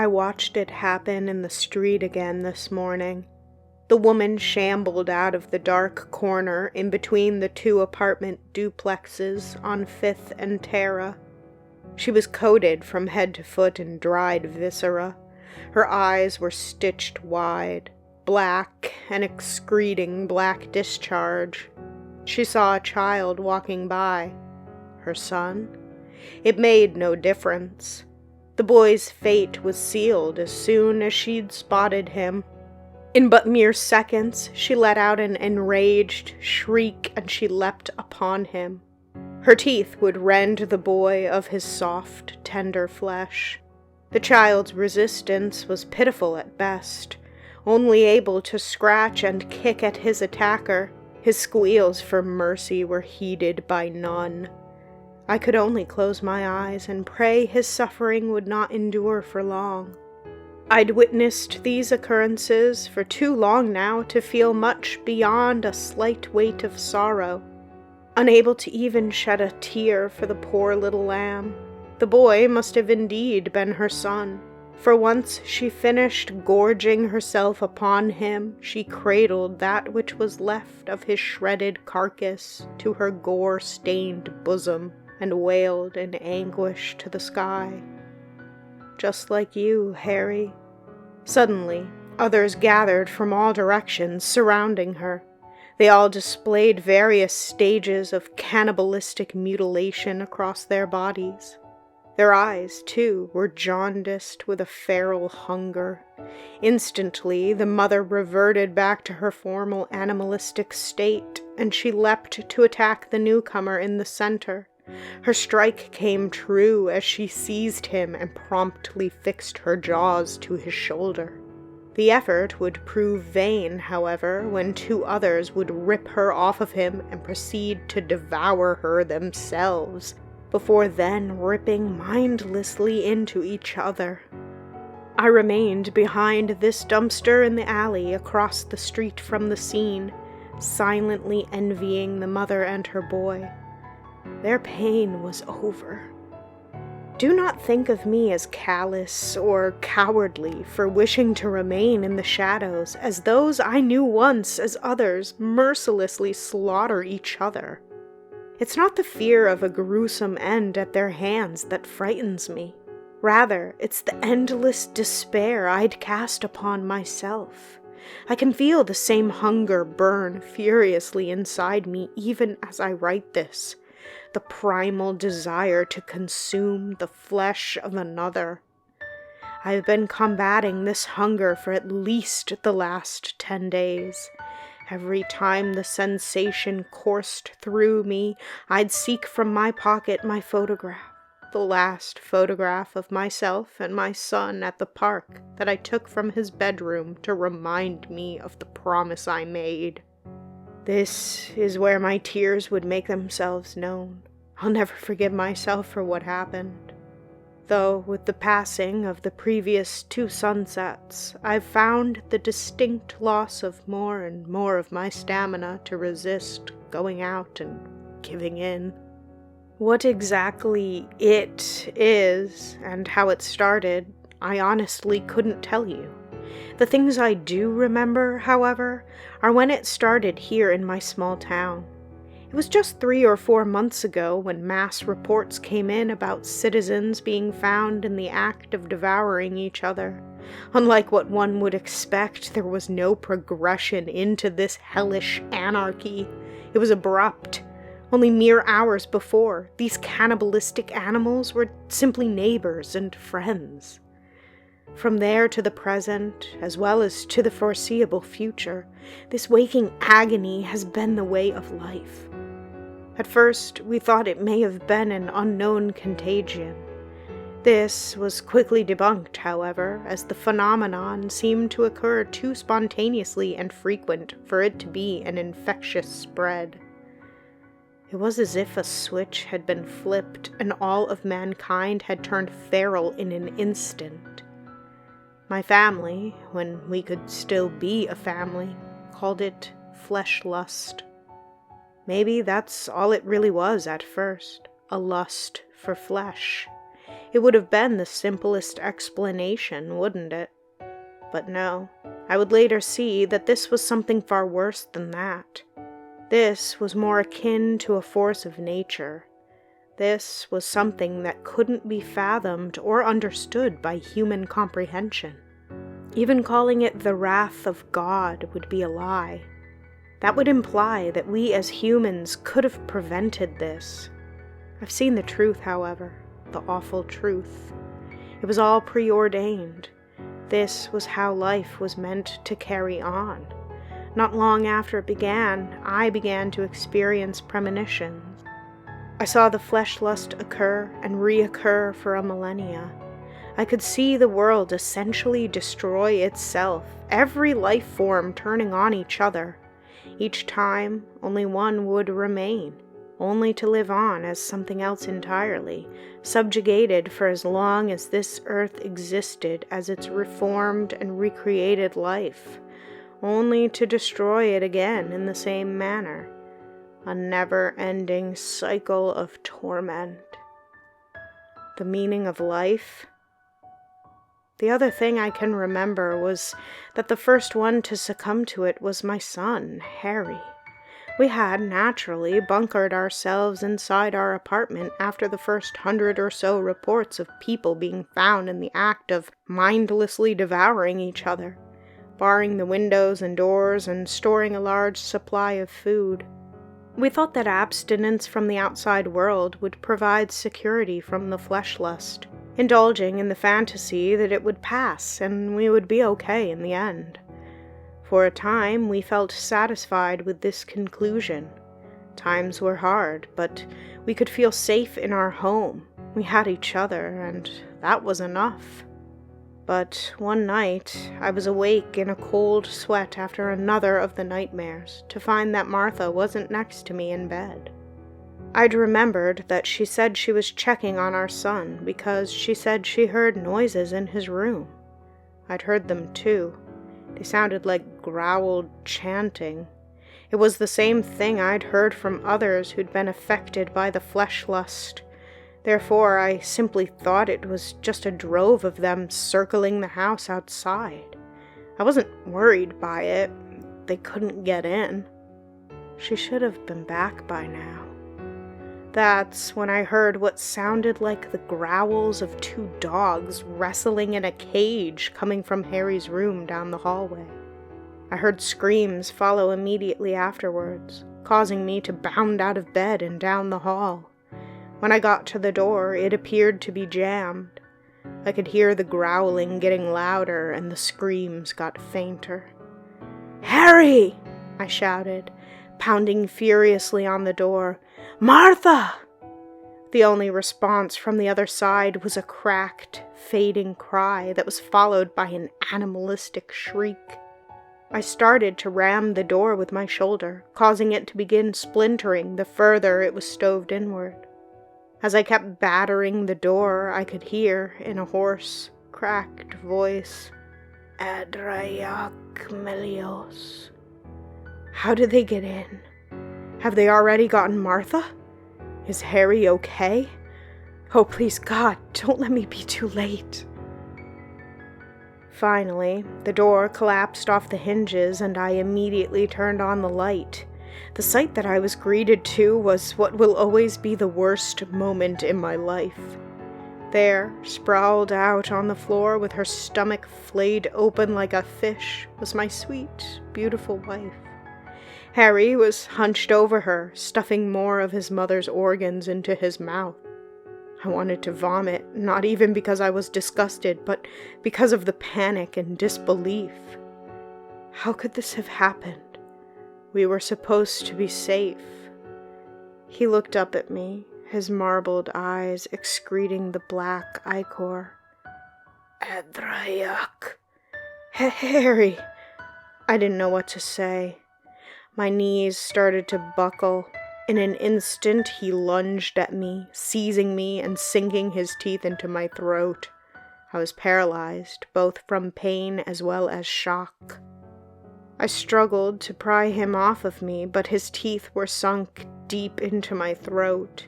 watched it happen in the street again this morning. The woman shambled out of the dark corner in between the 2 apartment duplexes on 5th and Terra. She was coated from head to foot in dried viscera. Her eyes were stitched wide, black and excreting black discharge. She saw a child walking by. Her son? It made no difference. The boy's fate was sealed as soon as she'd spotted him. In but mere seconds, she let out an enraged shriek and she leapt upon him. Her teeth would rend the boy of his soft, tender flesh. The child's resistance was pitiful at best, only able to scratch and kick at his attacker. His squeals for mercy were heeded by none. I could only close my eyes and pray his suffering would not endure for long. I'd witnessed these occurrences for too long now to feel much beyond a slight weight of sorrow. Unable to even shed a tear for the poor little lamb, the boy must have indeed been her son, for once she finished gorging herself upon him, she cradled that which was left of his shredded carcass to her gore-stained bosom and wailed in anguish to the sky. Just like you, Harry. Suddenly, others gathered from all directions, surrounding her. They all displayed various stages of cannibalistic mutilation across their bodies. Their eyes, too, were jaundiced with a feral hunger. Instantly, the mother reverted back to her formal animalistic state, and she leapt to attack the newcomer in the center. Her strike came true as she seized him and promptly fixed her jaws to his shoulder. The effort would prove vain, however, when 2 others would rip her off of him and proceed to devour her themselves, before then ripping mindlessly into each other. I remained behind this dumpster in the alley across the street from the scene, silently envying the mother and her boy. Their pain was over. Do not think of me as callous or cowardly for wishing to remain in the shadows, as those I knew once as others mercilessly slaughter each other. It's not the fear of a gruesome end at their hands that frightens me. Rather, it's the endless despair I'd cast upon myself. I can feel the same hunger burn furiously inside me even as I write this. The primal desire to consume the flesh of another. I've been combating this hunger for at least the last 10 days. Every time the sensation coursed through me, I'd seek from my pocket my photograph, the last photograph of myself and my son at the park that I took from his bedroom to remind me of the promise I made. This is where my tears would make themselves known. I'll never forgive myself for what happened. Though, with the passing of the previous 2 sunsets, I've found the distinct loss of more and more of my stamina to resist going out and giving in. What exactly it is, and how it started, I honestly couldn't tell you. The things I do remember, however, are when it started here in my small town. It was just 3 or 4 months ago when mass reports came in about citizens being found in the act of devouring each other. Unlike what one would expect, there was no progression into this hellish anarchy. It was abrupt. Only mere hours before, these cannibalistic animals were simply neighbors and friends. From there to the present, as well as to the foreseeable future, this waking agony has been the way of life. At first, we thought it may have been an unknown contagion. This was quickly debunked, however, as the phenomenon seemed to occur too spontaneously and frequent for it to be an infectious spread. It was as if a switch had been flipped and all of mankind had turned feral in an instant. My family, when we could still be a family, called it Fleshlust. Maybe that's all it really was at first, a lust for flesh. It would have been the simplest explanation, wouldn't it? But no, I would later see that this was something far worse than that. This was more akin to a force of nature. This was something that couldn't be fathomed or understood by human comprehension. Even calling it the wrath of God would be a lie. That would imply that we as humans could have prevented this. I've seen the truth, however, the awful truth. It was all preordained. This was how life was meant to carry on. Not long after it began, I began to experience premonitions. I saw the Fleshlust occur and reoccur for a millennia. I could see the world essentially destroy itself, every life form turning on each other. Each time, only one would remain, only to live on as something else entirely, subjugated for as long as this earth existed as its reformed and recreated life, only to destroy it again in the same manner. A never-ending cycle of torment. The meaning of life? The other thing I can remember was that the first one to succumb to it was my son, Harry. We had, naturally, bunkered ourselves inside our apartment after the first 100 or so reports of people being found in the act of mindlessly devouring each other, barring the windows and doors and storing a large supply of food. We thought that abstinence from the outside world would provide security from the Fleshlust, indulging in the fantasy that it would pass and we would be okay in the end. For a time, we felt satisfied with this conclusion. Times were hard, but we could feel safe in our home. We had each other, and that was enough. But one night, I was awake in a cold sweat after another of the nightmares, to find that Martha wasn't next to me in bed. I'd remembered that she said she was checking on our son because she said she heard noises in his room. I'd heard them too. They sounded like growled chanting. It was the same thing I'd heard from others who'd been affected by the Fleshlust. Therefore, I simply thought it was just a drove of them circling the house outside. I wasn't worried by it. They couldn't get in. She should have been back by now. That's when I heard what sounded like the growls of 2 dogs wrestling in a cage coming from Harry's room down the hallway. I heard screams follow immediately afterwards, causing me to bound out of bed and down the hall. When I got to the door, it appeared to be jammed. I could hear the growling getting louder and the screams got fainter. "Harry!" I shouted, pounding furiously on the door. "Martha!" The only response from the other side was a cracked, fading cry that was followed by an animalistic shriek. I started to ram the door with my shoulder, causing it to begin splintering the further it was stoved inward. As I kept battering the door, I could hear, in a hoarse, cracked voice, "Adrayak Melios." How did they get in? Have they already gotten Martha? Is Harry okay? Oh, please, God, don't let me be too late. Finally, the door collapsed off the hinges and I immediately turned on the light. The sight that I was greeted to was what will always be the worst moment in my life. There, sprawled out on the floor with her stomach flayed open like a fish, was my sweet, beautiful wife. Harry was hunched over her, stuffing more of his mother's organs into his mouth. I wanted to vomit, not even because I was disgusted, but because of the panic and disbelief. How could this have happened? We were supposed to be safe. He looked up at me, his marbled eyes excreting the black ichor. "Adrayak." "Harry!" I didn't know what to say. My knees started to buckle. In an instant, he lunged at me, seizing me and sinking his teeth into my throat. I was paralyzed, both from pain as well as shock. I struggled to pry him off of me, but his teeth were sunk deep into my throat.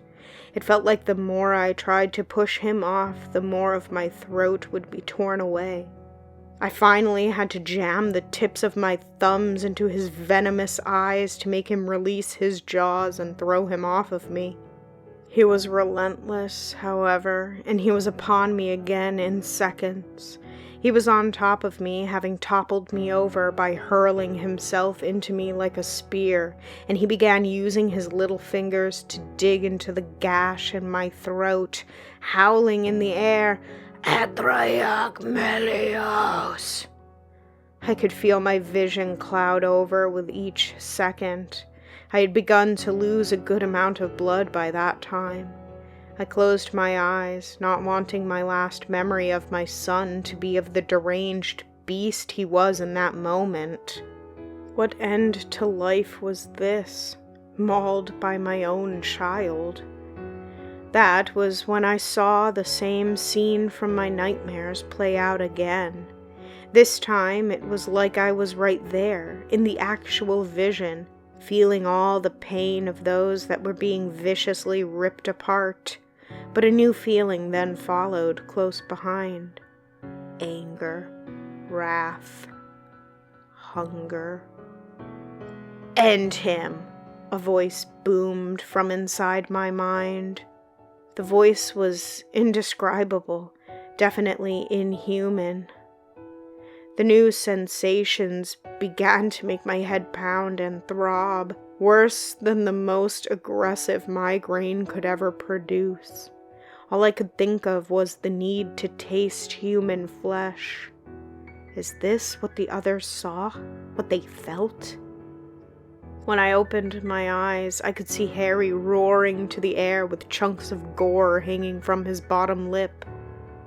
It felt like the more I tried to push him off, the more of my throat would be torn away. I finally had to jam the tips of my thumbs into his venomous eyes to make him release his jaws and throw him off of me. He was relentless, however, and he was upon me again in seconds. He was on top of me, having toppled me over by hurling himself into me like a spear, and he began using his little fingers to dig into the gash in my throat, howling in the air, "Atrayak Melios!" I could feel my vision cloud over with each second. I had begun to lose a good amount of blood by that time. I closed my eyes, not wanting my last memory of my son to be of the deranged beast he was in that moment. What end to life was this, mauled by my own child? That was when I saw the same scene from my nightmares play out again. This time it was like I was right there, in the actual vision, feeling all the pain of those that were being viciously ripped apart. But a new feeling then followed close behind. Anger, wrath, hunger. "End him!" a voice boomed from inside my mind. The voice was indescribable, definitely inhuman. The new sensations began to make my head pound and throb, worse than the most aggressive migraine could ever produce. All I could think of was the need to taste human flesh. Is this what the others saw? What they felt? When I opened my eyes, I could see Harry roaring to the air with chunks of gore hanging from his bottom lip.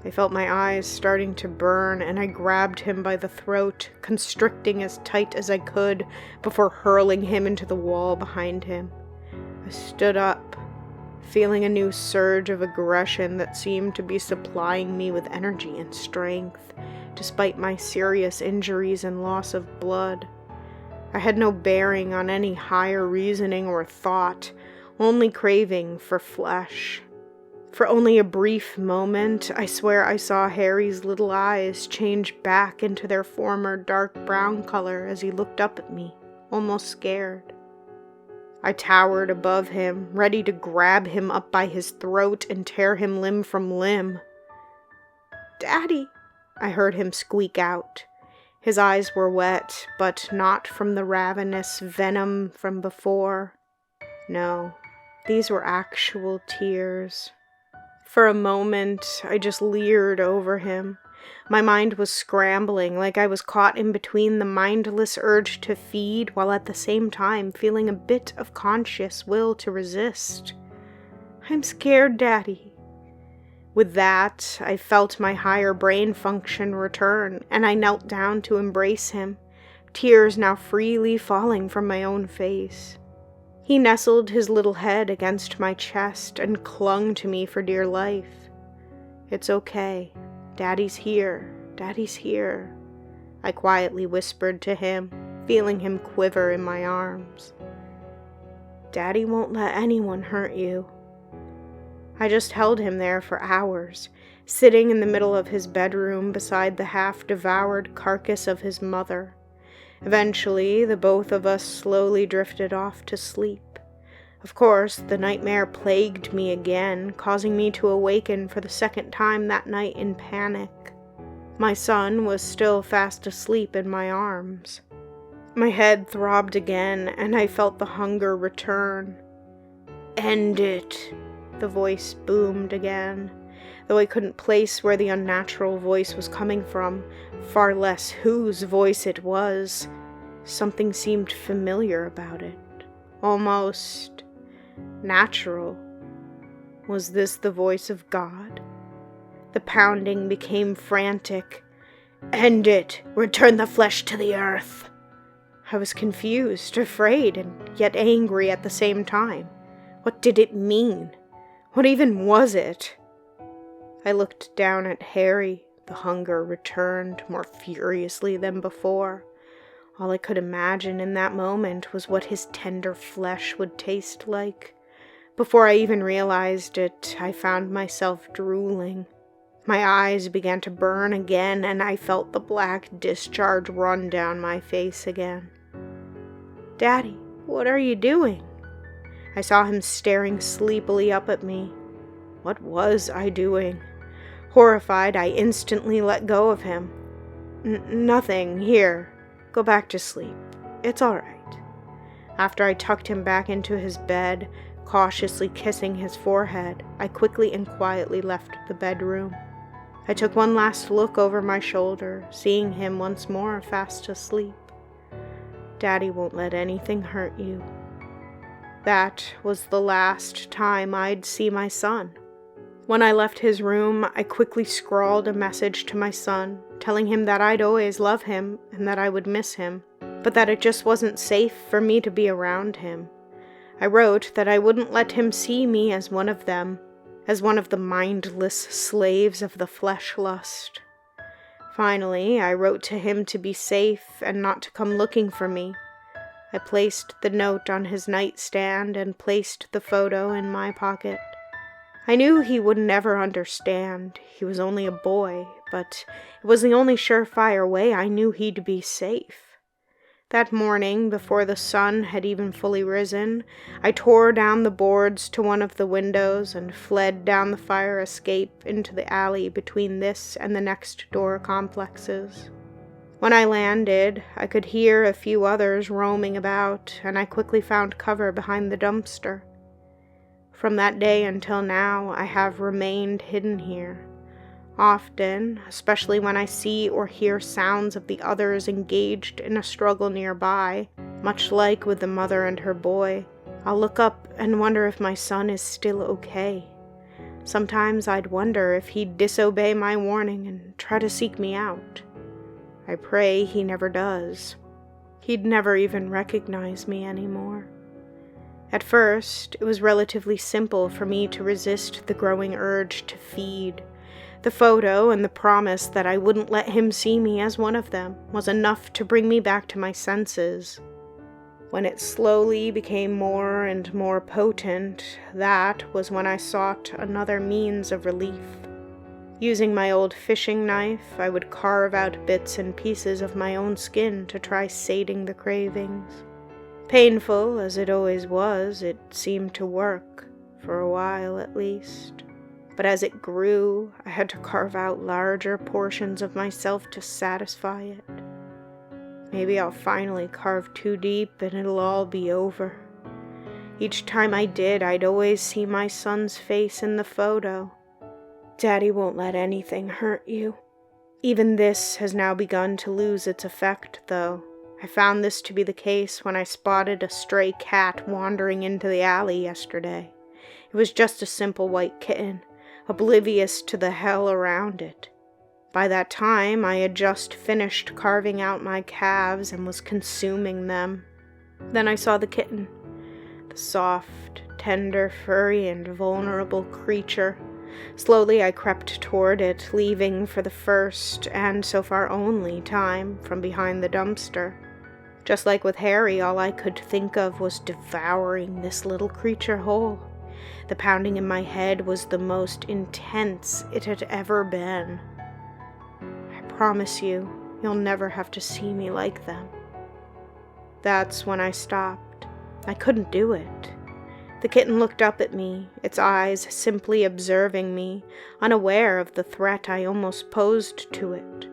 I felt my eyes starting to burn, and I grabbed him by the throat, constricting as tight as I could before hurling him into the wall behind him. I stood up, feeling a new surge of aggression that seemed to be supplying me with energy and strength, despite my serious injuries and loss of blood. I had no bearing on any higher reasoning or thought, only craving for flesh. For only a brief moment, I swear I saw Harry's little eyes change back into their former dark brown color as he looked up at me, almost scared. I towered above him, ready to grab him up by his throat and tear him limb from limb. "Daddy!" I heard him squeak out. His eyes were wet, but not from the ravenous venom from before. No, these were actual tears. For a moment, I just leered over him. My mind was scrambling, like I was caught in between the mindless urge to feed, while at the same time feeling a bit of conscious will to resist. "I'm scared, Daddy." With that, I felt my higher brain function return, and I knelt down to embrace him, tears now freely falling from my own face. He nestled his little head against my chest and clung to me for dear life. "It's okay. Daddy's here. Daddy's here," I quietly whispered to him, feeling him quiver in my arms. "Daddy won't let anyone hurt you." I just held him there for hours, sitting in the middle of his bedroom beside the half-devoured carcass of his mother. Eventually, the both of us slowly drifted off to sleep. Of course, the nightmare plagued me again, causing me to awaken for the second time that night in panic. My son was still fast asleep in my arms. My head throbbed again, and I felt the hunger return. "End it," the voice boomed again, though I couldn't place where the unnatural voice was coming from, far less whose voice it was. Something seemed familiar about it, almost natural. Was this the voice of God? The pounding became frantic. "End it! Return the flesh to the earth!" I was confused, afraid, and yet angry at the same time. What did it mean? What even was it? I looked down at Harry. The hunger returned more furiously than before. All I could imagine in that moment was what his tender flesh would taste like. Before I even realized it, I found myself drooling. My eyes began to burn again, and I felt the black discharge run down my face again. "Daddy, what are you doing?" I saw him staring sleepily up at me. What was I doing? Horrified, I instantly let go of him. Nothing. Here. Go back to sleep. It's all right." After I tucked him back into his bed, cautiously kissing his forehead, I quickly and quietly left the bedroom. I took one last look over my shoulder, seeing him once more fast asleep. Daddy won't let anything hurt you. That was the last time I'd see my son. When I left his room, I quickly scrawled a message to my son, telling him that I'd always love him and that I would miss him, but that it just wasn't safe for me to be around him. I wrote that I wouldn't let him see me as one of them, as one of the mindless slaves of the Fleshlust. Finally, I wrote to him to be safe and not to come looking for me. I placed the note on his nightstand and placed the photo in my pocket. I knew he would never understand. He was only a boy, but it was the only surefire way I knew he'd be safe. That morning, before the sun had even fully risen, I tore down the boards to one of the windows and fled down the fire escape into the alley between this and the next door complexes. When I landed, I could hear a few others roaming about, and I quickly found cover behind the dumpster. From that day until now, I have remained hidden here. Often, especially when I see or hear sounds of the others engaged in a struggle nearby, much like with the mother and her boy, I'll look up and wonder if my son is still okay. Sometimes I'd wonder if he'd disobey my warning and try to seek me out. I pray he never does. He'd never even recognize me anymore. At first, it was relatively simple for me to resist the growing urge to feed. The photo and the promise that I wouldn't let him see me as one of them was enough to bring me back to my senses. When it slowly became more and more potent, that was when I sought another means of relief. Using my old fishing knife, I would carve out bits and pieces of my own skin to try sating the cravings. Painful as it always was, it seemed to work, for a while at least. But as it grew, I had to carve out larger portions of myself to satisfy it. Maybe I'll finally carve too deep and it'll all be over. Each time I did, I'd always see my son's face in the photo. Daddy won't let anything hurt you. Even this has now begun to lose its effect, though. I found this to be the case when I spotted a stray cat wandering into the alley yesterday. It was just a simple white kitten, oblivious to the hell around it. By that time, I had just finished carving out my calves and was consuming them. Then I saw the kitten, the soft, tender, furry, and vulnerable creature. Slowly I crept toward it, leaving for the first, and so far only, time from behind the dumpster. Just like with Harry, all I could think of was devouring this little creature whole. The pounding in my head was the most intense it had ever been. I promise you, you'll never have to see me like them. That's when I stopped. I couldn't do it. The kitten looked up at me, its eyes simply observing me, unaware of the threat I almost posed to it.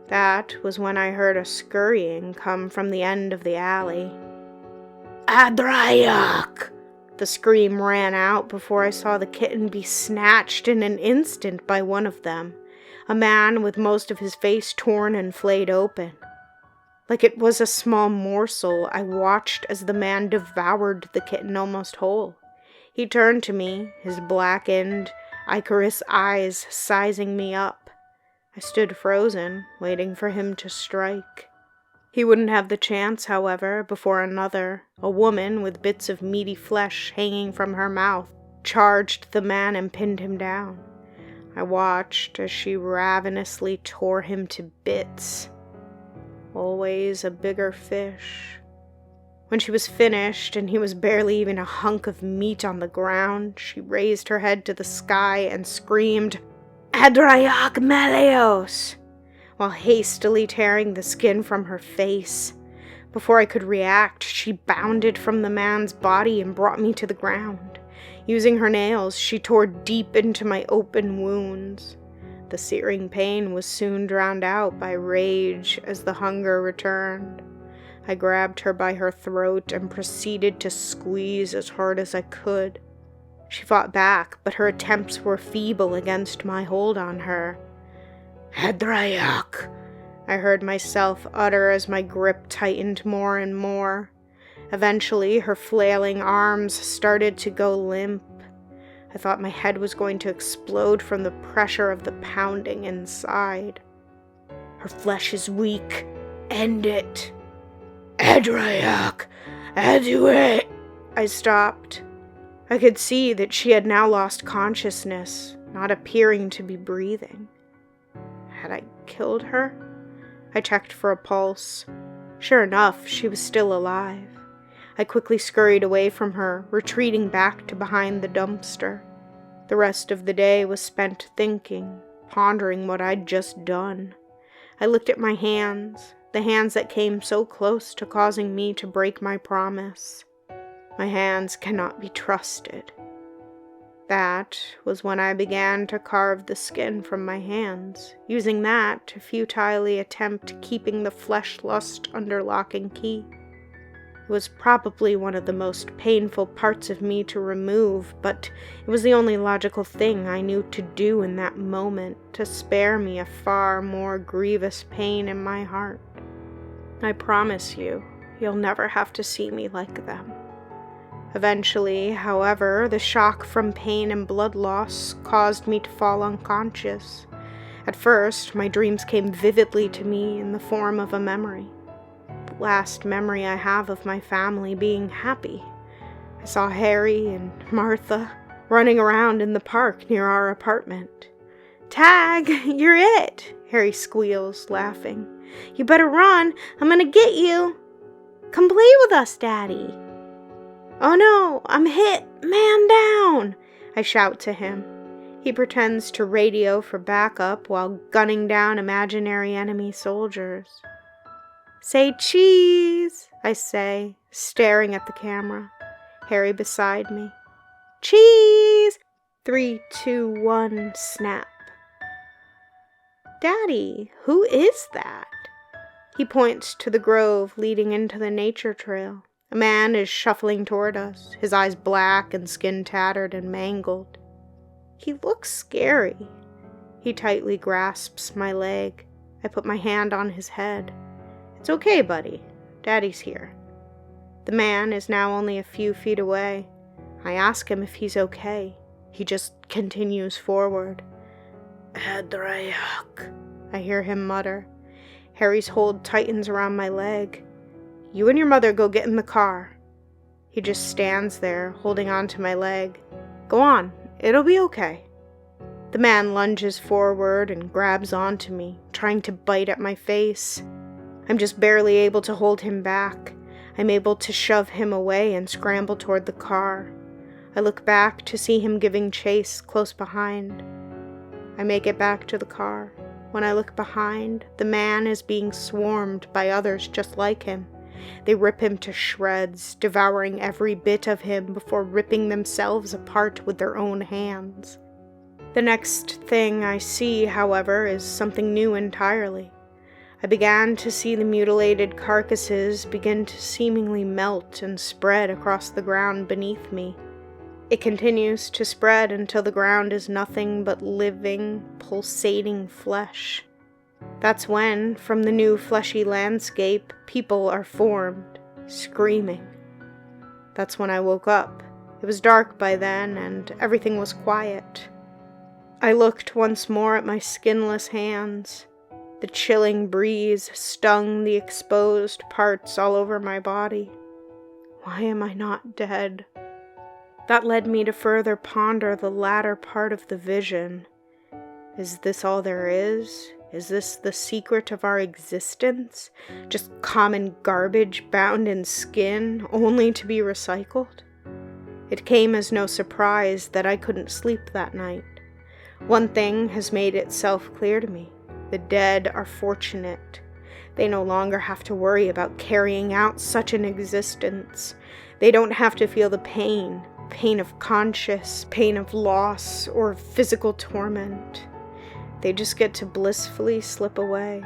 That was when I heard a scurrying come from the end of the alley. "Adrayak!" The scream ran out before I saw the kitten be snatched in an instant by one of them, a man with most of his face torn and flayed open. Like it was a small morsel, I watched as the man devoured the kitten almost whole. He turned to me, his blackened, ichorous eyes sizing me up. I stood frozen, waiting for him to strike. He wouldn't have the chance, however, before another, a woman with bits of meaty flesh hanging from her mouth, charged the man and pinned him down. I watched as she ravenously tore him to bits. Always a bigger fish. When she was finished, and he was barely even a hunk of meat on the ground, she raised her head to the sky and screamed, "Adrayak Meleos!" while hastily tearing the skin from her face. Before I could react, she bounded from the man's body and brought me to the ground. Using her nails, she tore deep into my open wounds. The searing pain was soon drowned out by rage as the hunger returned. I grabbed her by her throat and proceeded to squeeze as hard as I could. She fought back, but her attempts were feeble against my hold on her. "Hadrayak," I heard myself utter as my grip tightened more and more. Eventually, her flailing arms started to go limp. I thought my head was going to explode from the pressure of the pounding inside. "Her flesh is weak. End it." "Adrayak, do it." I stopped. I could see that she had now lost consciousness, not appearing to be breathing. Had I killed her? I checked for a pulse. Sure enough, she was still alive. I quickly scurried away from her, retreating back to behind the dumpster. The rest of the day was spent thinking, pondering what I'd just done. I looked at my hands, the hands that came so close to causing me to break my promise. My hands cannot be trusted. That was when I began to carve the skin from my hands, using that to futilely attempt keeping the Fleshlust under lock and key. It was probably one of the most painful parts of me to remove, but it was the only logical thing I knew to do in that moment to spare me a far more grievous pain in my heart. I promise you, you'll never have to see me like them. Eventually, however, the shock from pain and blood loss caused me to fall unconscious. At first, my dreams came vividly to me in the form of a memory. The last memory I have of my family being happy. I saw Harry and Martha running around in the park near our apartment. "Tag, you're it!" Harry squeals, laughing. "You better run, I'm gonna get you!" "Come play with us, Daddy!" "Oh no, I'm hit! Man down!" I shout to him. He pretends to radio for backup while gunning down imaginary enemy soldiers. "Say cheese!" I say, staring at the camera. Harry beside me. "Cheese!" 3, 2, 1, snap. "Daddy, who is that?" He points to the grove leading into the nature trail. A man is shuffling toward us, his eyes black and skin tattered and mangled. He looks scary. He tightly grasps my leg. I put my hand on his head. "It's okay, buddy. Daddy's here." The man is now only a few feet away. I ask him if he's okay. He just continues forward. "Hadrayak," I hear him mutter. Harry's hold tightens around my leg. "You and your mother go get in the car." He just stands there, holding on to my leg. "Go on, it'll be okay." The man lunges forward and grabs onto me, trying to bite at my face. I'm just barely able to hold him back. I'm able to shove him away and scramble toward the car. I look back to see him giving chase close behind. I make it back to the car. When I look behind, the man is being swarmed by others just like him. They rip him to shreds, devouring every bit of him before ripping themselves apart with their own hands. The next thing I see, however, is something new entirely. I began to see the mutilated carcasses begin to seemingly melt and spread across the ground beneath me. It continues to spread until the ground is nothing but living, pulsating flesh. That's when, from the new fleshy landscape, people are formed, screaming. That's when I woke up. It was dark by then, and everything was quiet. I looked once more at my skinless hands. The chilling breeze stung the exposed parts all over my body. Why am I not dead? That led me to further ponder the latter part of the vision. Is this all there is? Is this the secret of our existence? Just common garbage bound in skin, only to be recycled? It came as no surprise that I couldn't sleep that night. One thing has made itself clear to me. The dead are fortunate. They no longer have to worry about carrying out such an existence. They don't have to feel the pain of conscience, pain of loss, or physical torment. They just get to blissfully slip away,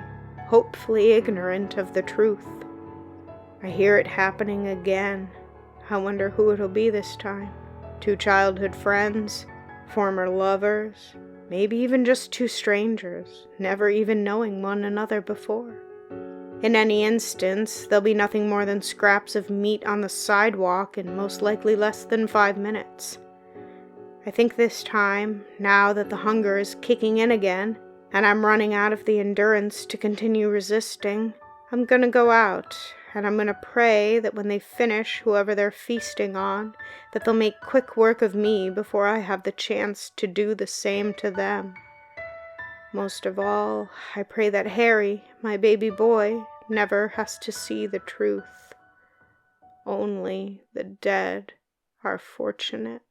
hopefully ignorant of the truth. I hear it happening again. I wonder who it'll be this time. 2 childhood friends, former lovers, maybe even just 2 strangers, never even knowing one another before. In any instance, there'll be nothing more than scraps of meat on the sidewalk in most likely less than 5 minutes. I think this time, now that the hunger is kicking in again, and I'm running out of the endurance to continue resisting, I'm gonna go out, and I'm gonna pray that when they finish whoever they're feasting on, that they'll make quick work of me before I have the chance to do the same to them. Most of all, I pray that Harry, my baby boy, never has to see the truth. Only the dead are fortunate.